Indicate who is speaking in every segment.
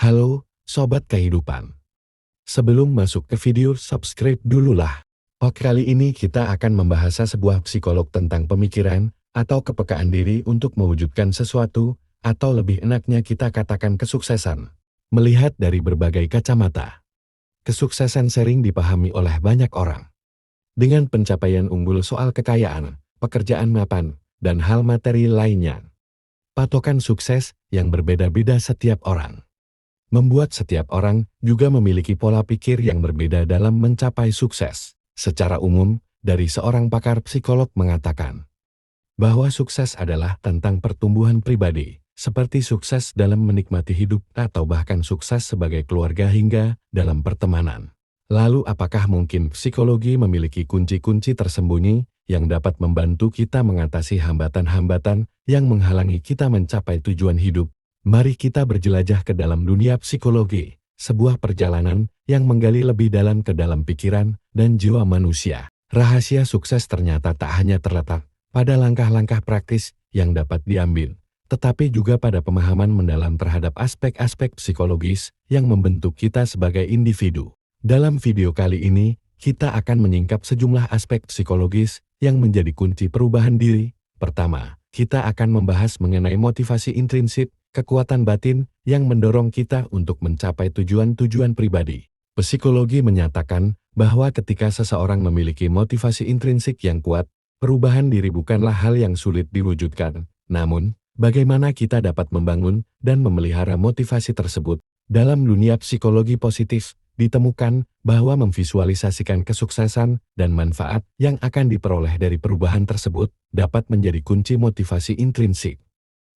Speaker 1: Halo, Sobat Kehidupan. Sebelum masuk ke video, subscribe dululah. Kali ini kita akan membahas sebuah psikolog tentang pemikiran atau kepekaan diri untuk mewujudkan sesuatu, atau lebih enaknya kita katakan kesuksesan. Melihat dari berbagai kacamata, kesuksesan sering dipahami oleh banyak orang. Dengan pencapaian unggul soal kekayaan, pekerjaan mapan, dan hal materi lainnya. Patokan sukses yang berbeda-beda setiap orang. Membuat setiap orang juga memiliki pola pikir yang berbeda dalam mencapai sukses. Secara umum, dari seorang pakar psikolog mengatakan bahwa sukses adalah tentang pertumbuhan pribadi, seperti sukses dalam menikmati hidup atau bahkan sukses sebagai keluarga hingga dalam pertemanan. Lalu apakah mungkin psikologi memiliki kunci-kunci tersembunyi yang dapat membantu kita mengatasi hambatan-hambatan yang menghalangi kita mencapai tujuan hidup? Mari kita berjelajah ke dalam dunia psikologi, sebuah perjalanan yang menggali lebih dalam ke dalam pikiran dan jiwa manusia. Rahasia sukses ternyata tak hanya terletak pada langkah-langkah praktis yang dapat diambil, tetapi juga pada pemahaman mendalam terhadap aspek-aspek psikologis yang membentuk kita sebagai individu. Dalam video kali ini, kita akan menyingkap sejumlah aspek psikologis yang menjadi kunci perubahan diri. Pertama, kita akan membahas mengenai motivasi intrinsik, kekuatan batin yang mendorong kita untuk mencapai tujuan-tujuan pribadi. Psikologi menyatakan bahwa ketika seseorang memiliki motivasi intrinsik yang kuat, perubahan diri bukanlah hal yang sulit diwujudkan. Namun, bagaimana kita dapat membangun dan memelihara motivasi tersebut? Dalam dunia psikologi positif, ditemukan bahwa memvisualisasikan kesuksesan dan manfaat yang akan diperoleh dari perubahan tersebut dapat menjadi kunci motivasi intrinsik.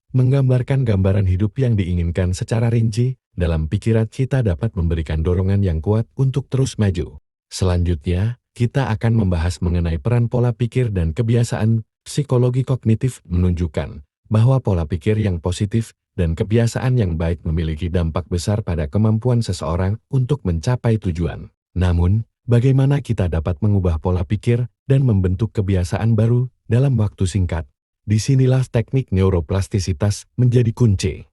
Speaker 1: Menggambarkan gambaran hidup yang diinginkan secara rinci, dalam pikiran kita dapat memberikan dorongan yang kuat untuk terus maju. Selanjutnya, kita akan membahas mengenai peran pola pikir dan kebiasaan. Psikologi kognitif menunjukkan bahwa pola pikir yang positif dan kebiasaan yang baik memiliki dampak besar pada kemampuan seseorang untuk mencapai tujuan. Namun, bagaimana kita dapat mengubah pola pikir dan membentuk kebiasaan baru dalam waktu singkat? Disinilah teknik neuroplastisitas menjadi kunci.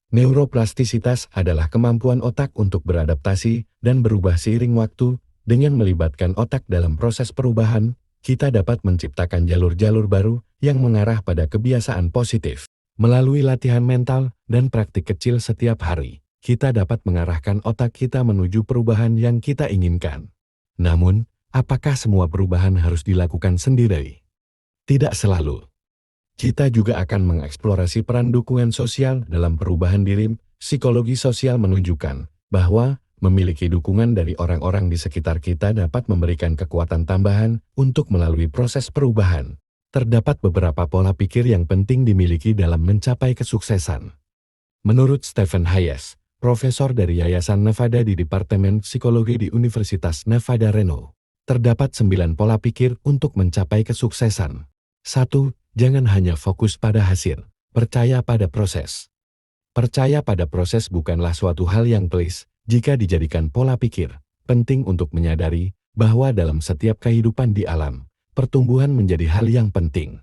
Speaker 1: Neuroplastisitas adalah kemampuan otak untuk beradaptasi dan berubah seiring waktu. Dengan melibatkan otak dalam proses perubahan, kita dapat menciptakan jalur-jalur baru yang mengarah pada kebiasaan positif. Melalui latihan mental dan praktik kecil setiap hari, kita dapat mengarahkan otak kita menuju perubahan yang kita inginkan. Namun, apakah semua perubahan harus dilakukan sendiri? Tidak selalu. Kita juga akan mengeksplorasi peran dukungan sosial dalam perubahan diri. Psikologi sosial menunjukkan bahwa memiliki dukungan dari orang-orang di sekitar kita dapat memberikan kekuatan tambahan untuk melalui proses perubahan. Terdapat beberapa pola pikir yang penting dimiliki dalam mencapai kesuksesan. Menurut Stephen Hayes, profesor dari Yayasan Nevada di Departemen Psikologi di Universitas Nevada Reno, terdapat 9 pola pikir untuk mencapai kesuksesan. 1. Jangan hanya fokus pada hasil, percaya pada proses. Percaya pada proses bukanlah suatu hal yang pelis. Jika dijadikan pola pikir, penting untuk menyadari bahwa dalam setiap kehidupan di alam, pertumbuhan menjadi hal yang penting.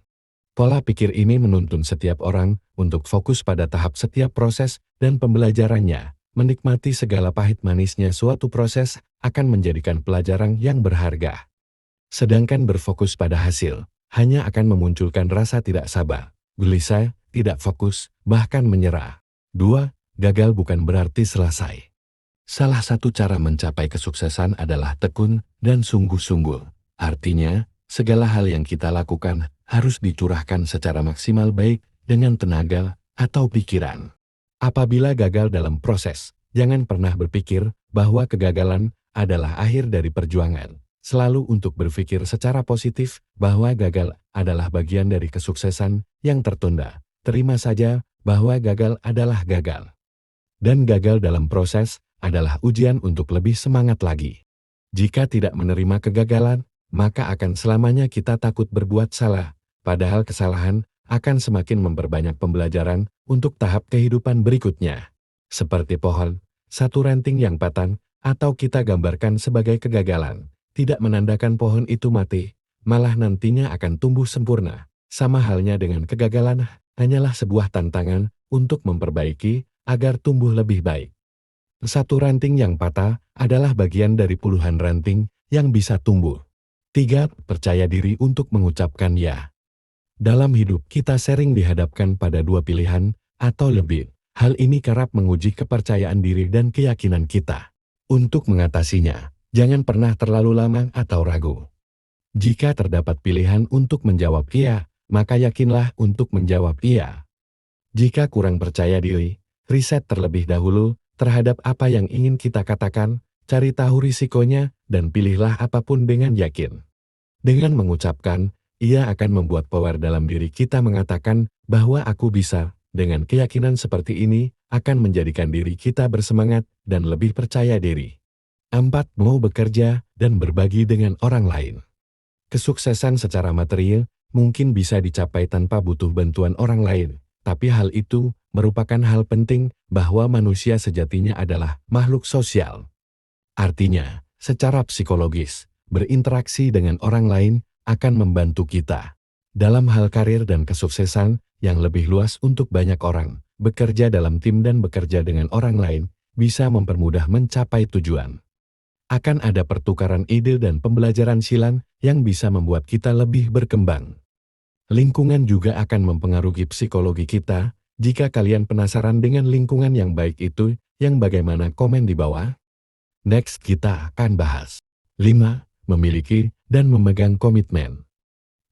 Speaker 1: Pola pikir ini menuntun setiap orang untuk fokus pada tahap setiap proses dan pembelajarannya. Menikmati segala pahit manisnya suatu proses akan menjadikan pelajaran yang berharga. Sedangkan berfokus pada hasil hanya akan memunculkan rasa tidak sabar, gelisah, tidak fokus, bahkan menyerah. 2. Gagal bukan berarti selesai. Salah satu cara mencapai kesuksesan adalah tekun dan sungguh-sungguh. Artinya, segala hal yang kita lakukan harus dicurahkan secara maksimal baik dengan tenaga atau pikiran. Apabila gagal dalam proses, jangan pernah berpikir bahwa kegagalan adalah akhir dari perjuangan. Selalu untuk berpikir secara positif bahwa gagal adalah bagian dari kesuksesan yang tertunda. Terima saja bahwa gagal adalah gagal. Dan gagal dalam proses adalah ujian untuk lebih semangat lagi. Jika tidak menerima kegagalan, maka akan selamanya kita takut berbuat salah. Padahal kesalahan akan semakin memperbanyak pembelajaran untuk tahap kehidupan berikutnya. Seperti pohon, satu ranting yang patah atau kita gambarkan sebagai kegagalan, tidak menandakan pohon itu mati, malah nantinya akan tumbuh sempurna. Sama halnya dengan kegagalan, hanyalah sebuah tantangan untuk memperbaiki agar tumbuh lebih baik. Satu ranting yang patah adalah bagian dari puluhan ranting yang bisa tumbuh. 3. Percaya diri untuk mengucapkan ya. Dalam hidup kita sering dihadapkan pada dua pilihan atau lebih. Hal ini kerap menguji kepercayaan diri dan keyakinan kita. Untuk mengatasinya, jangan pernah terlalu lama atau ragu. Jika terdapat pilihan untuk menjawab iya, maka yakinlah untuk menjawab iya. Jika kurang percaya diri, riset terlebih dahulu terhadap apa yang ingin kita katakan, cari tahu risikonya, dan pilihlah apapun dengan yakin. Dengan mengucapkan, ia akan membuat power dalam diri kita mengatakan bahwa aku bisa. Dengan keyakinan seperti ini, akan menjadikan diri kita bersemangat dan lebih percaya diri. 4. Mau bekerja dan berbagi dengan orang lain. Kesuksesan secara material mungkin bisa dicapai tanpa butuh bantuan orang lain, tapi hal itu merupakan hal penting bahwa manusia sejatinya adalah makhluk sosial. Artinya, secara psikologis, berinteraksi dengan orang lain akan membantu kita dalam hal karir dan kesuksesan yang lebih luas untuk banyak orang. Bekerja dalam tim dan bekerja dengan orang lain bisa mempermudah mencapai tujuan. Akan ada pertukaran ide dan pembelajaran silang yang bisa membuat kita lebih berkembang. Lingkungan juga akan mempengaruhi psikologi kita. Jika kalian penasaran dengan lingkungan yang baik itu, yang bagaimana, komen di bawah. Next kita akan bahas 5. Memiliki dan memegang komitmen.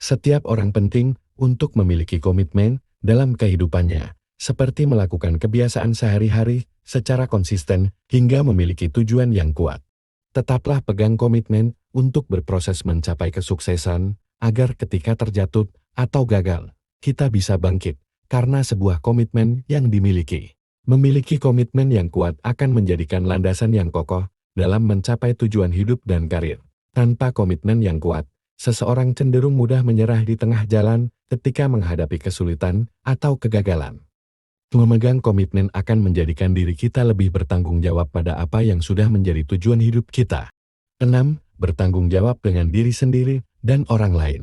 Speaker 1: Setiap orang penting untuk memiliki komitmen dalam kehidupannya, seperti melakukan kebiasaan sehari-hari secara konsisten hingga memiliki tujuan yang kuat. Tetaplah pegang komitmen untuk berproses mencapai kesuksesan, agar ketika terjatuh atau gagal, kita bisa bangkit karena sebuah komitmen yang dimiliki. Memiliki komitmen yang kuat akan menjadikan landasan yang kokoh dalam mencapai tujuan hidup dan karir. Tanpa komitmen yang kuat, seseorang cenderung mudah menyerah di tengah jalan ketika menghadapi kesulitan atau kegagalan. Memegang komitmen akan menjadikan diri kita lebih bertanggung jawab pada apa yang sudah menjadi tujuan hidup kita. 6. Bertanggung jawab dengan diri sendiri dan orang lain.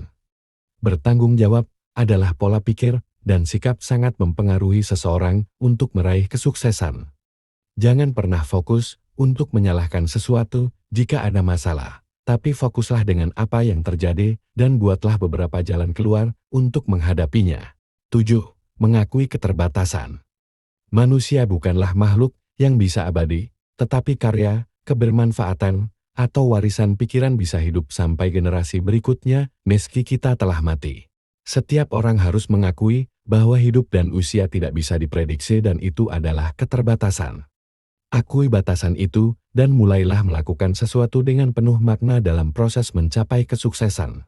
Speaker 1: Bertanggung jawab adalah pola pikir dan sikap sangat mempengaruhi seseorang untuk meraih kesuksesan. Jangan pernah fokus untuk menyalahkan sesuatu jika ada masalah. Tapi fokuslah dengan apa yang terjadi dan buatlah beberapa jalan keluar untuk menghadapinya. 7. Mengakui keterbatasan. Manusia bukanlah makhluk yang bisa abadi, tetapi karya, kebermanfaatan, atau warisan pikiran bisa hidup sampai generasi berikutnya meski kita telah mati. Setiap orang harus mengakui bahwa hidup dan usia tidak bisa diprediksi dan itu adalah keterbatasan. Akui batasan itu, dan mulailah melakukan sesuatu dengan penuh makna dalam proses mencapai kesuksesan.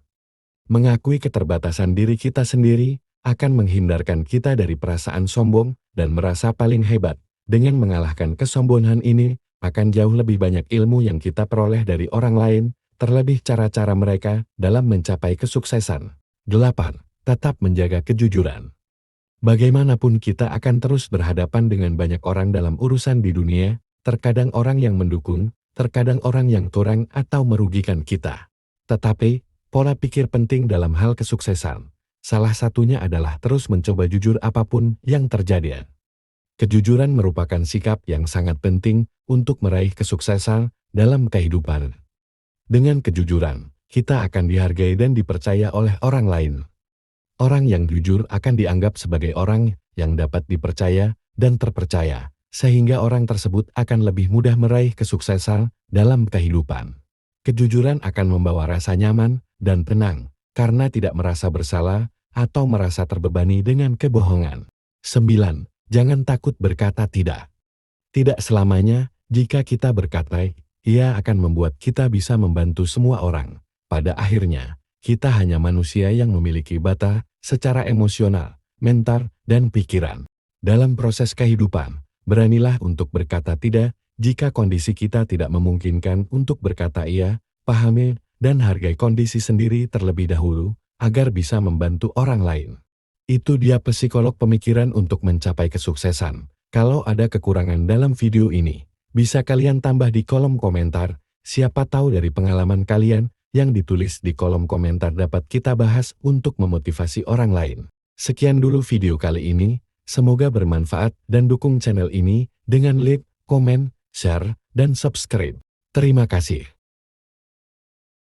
Speaker 1: Mengakui keterbatasan diri kita sendiri akan menghindarkan kita dari perasaan sombong dan merasa paling hebat. Dengan mengalahkan kesombongan ini, akan jauh lebih banyak ilmu yang kita peroleh dari orang lain, terlebih cara-cara mereka dalam mencapai kesuksesan. 8. Tetap menjaga kejujuran. Bagaimanapun kita akan terus berhadapan dengan banyak orang dalam urusan di dunia, terkadang orang yang mendukung, terkadang orang yang curang atau merugikan kita. Tetapi, pola pikir penting dalam hal kesuksesan. Salah satunya adalah terus mencoba jujur apapun yang terjadi. Kejujuran merupakan sikap yang sangat penting untuk meraih kesuksesan dalam kehidupan. Dengan kejujuran, kita akan dihargai dan dipercaya oleh orang lain. Orang yang jujur akan dianggap sebagai orang yang dapat dipercaya dan terpercaya, sehingga orang tersebut akan lebih mudah meraih kesuksesan dalam kehidupan. Kejujuran akan membawa rasa nyaman dan tenang, karena tidak merasa bersalah atau merasa terbebani dengan kebohongan. 9. Jangan takut berkata tidak. Tidak selamanya, jika kita berkata, ia akan membuat kita bisa membantu semua orang. Pada akhirnya, kita hanya manusia yang memiliki batas secara emosional, mental, dan pikiran. Dalam proses kehidupan, beranilah untuk berkata tidak jika kondisi kita tidak memungkinkan untuk berkata iya, pahami, dan hargai kondisi sendiri terlebih dahulu, agar bisa membantu orang lain. Itu dia psikolog pemikiran untuk mencapai kesuksesan. Kalau ada kekurangan dalam video ini, bisa kalian tambah di kolom komentar. Siapa tahu dari pengalaman kalian yang ditulis di kolom komentar dapat kita bahas untuk memotivasi orang lain. Sekian dulu video kali ini, semoga bermanfaat dan dukung channel ini dengan like, komen, share, dan subscribe. Terima kasih.